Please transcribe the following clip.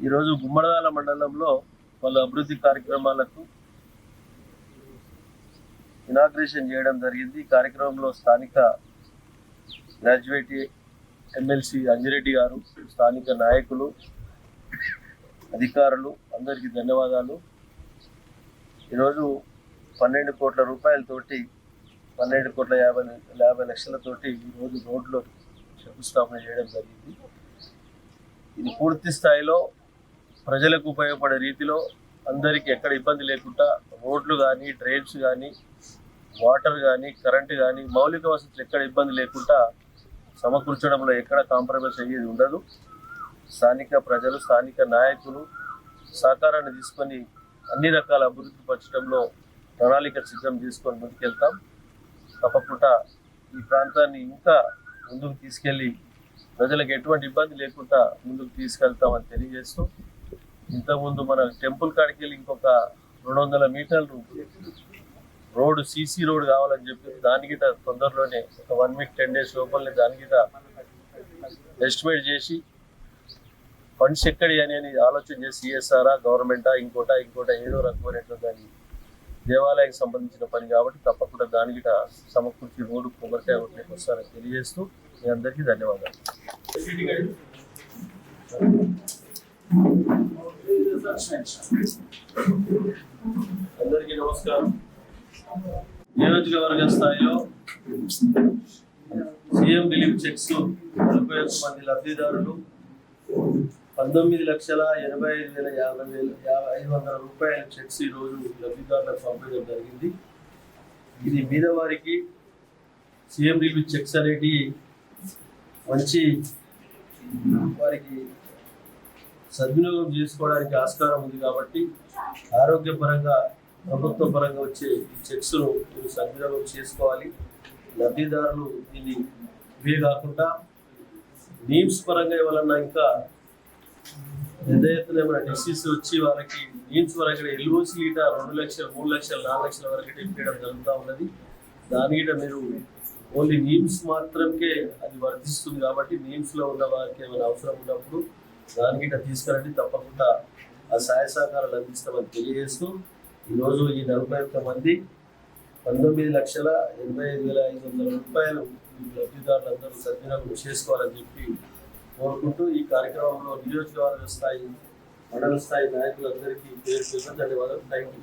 ఈరోజు గుమ్మడివాల మండలంలో పలు అభివృద్ధి కార్యక్రమాలకు ఇనాగ్రేషన్ చేయడం జరిగింది. ఈ కార్యక్రమంలో స్థానిక గ్రాడ్యుయేట్ ఎమ్మెల్సీ అంజిరెడ్డి గారు, స్థానిక నాయకులు, అధికారులు అందరికీ ధన్యవాదాలు. ఈరోజు 12 కోట్ల రూపాయలతోటి 12,50 లక్షలతోటి ఈరోజు రోడ్లో శంకుస్థాపన చేయడం జరిగింది. ఇది పూర్తి స్థాయిలో ప్రజలకు ఉపయోగపడే రీతిలో అందరికీ ఎక్కడ ఇబ్బంది లేకుండా రోడ్లు కానీ, డ్రైన్స్ కానీ, వాటర్ కానీ, కరెంటు కానీ, మౌలిక వసతులు ఎక్కడ ఇబ్బంది లేకుండా సమకూర్చడంలో ఎక్కడ కాంప్రమైజ్ అయ్యేది ఉండదు. స్థానిక ప్రజలు, స్థానిక నాయకులు సహకారాన్ని తీసుకొని అన్ని రకాల అభివృద్ధి పరచడంలో ప్రణాళిక సిద్ధం చేసుకొని ముందుకెళ్తాం. తప్పకుండా ఈ ప్రాంతాన్ని ఇంకా ముందుకు తీసుకెళ్ళి ప్రజలకు ఎటువంటి ఇబ్బంది లేకుండా ముందుకు తీసుకెళ్తామని తెలియజేస్తూ, ఇంతకుముందు మన టెంపుల్ కాడికి వెళ్ళి ఇంకొక 200 మీటర్లు రోడ్డు సీసీ రోడ్ కావాలని చెప్పి దానికి తొందరలోనే ఒక 1 వీక్ 10 డేస్ లోపలనే దానికి ఎస్టిమేట్ చేసి ఫండ్స్ ఎక్కడి అని ఆలోచన చేసి సిఎస్ఆర్ గవర్నమెంటా ఇంకోటా ఏదో రకమైనట్లు దాన్ని దేవాలయానికి సంబంధించిన పని కాబట్టి తప్పకుండా దానికి సమకూర్చి రోడ్డు కొబ్బరికాయ ఒకటి వస్తారని తెలియజేస్తూ మీ అందరికీ ధన్యవాదాలు. అందరికీ నమస్కారం. నియోజకవర్గ స్థాయిలో సీఎం రిలీఫ్ చెక్స్ 41 మంది లబ్ధిదారులు 19,85,500 రూపాయల చెక్స్ ఈరోజు లబ్ధిదారులకు పంపడం జరిగింది. ఇది బీదవారికి సీఎం రిలీఫ్ చెక్స్ అనేటి మంచి వారికి సద్వినియోగం చేసుకోవడానికి ఆస్కారం ఉంది కాబట్టి ఆరోగ్యపరంగా, ప్రభుత్వ పరంగా వచ్చే ఈ చెక్స్ను సద్వినియోగం చేసుకోవాలి. లబ్ధిదారులు దీన్ని ఇవే కాకుండా నీమ్స్ పరంగా ఎవరన్నా ఇంకా పెద్ద ఎత్తున ఏమైనా డిసీజ్ వచ్చి వాళ్ళకి నీమ్స్ వరకు ఎల్ఓసి గిట 2 లక్షలు, 3 లక్షలు, 4 లక్షల వరకు ఇప్పించడం జరుగుతూ ఉన్నది. దాని గిట మీరు ఓన్లీ నీమ్స్ మాత్రమే అది వర్తిస్తుంది కాబట్టి నీమ్స్లో ఉన్న వారికి ఏమైనా అవసరం ఉన్నప్పుడు దాని గిట తీసుకురండి. తప్పకుండా ఆ సహాయ సహకారాలు అందిస్తామని తెలియజేస్తూ ఈరోజు ఈ 41 మంది 19,85,500 రూపాయలు లబ్ధిదారులందరూ సద్వినియోగం చేసుకోవాలని చెప్పి కోరుకుంటూ ఈ కార్యక్రమంలో నియోజకవర్గ స్థాయి, మండల స్థాయి నాయకులందరికీ పేరు ధన్యవాదాలు. Thank you.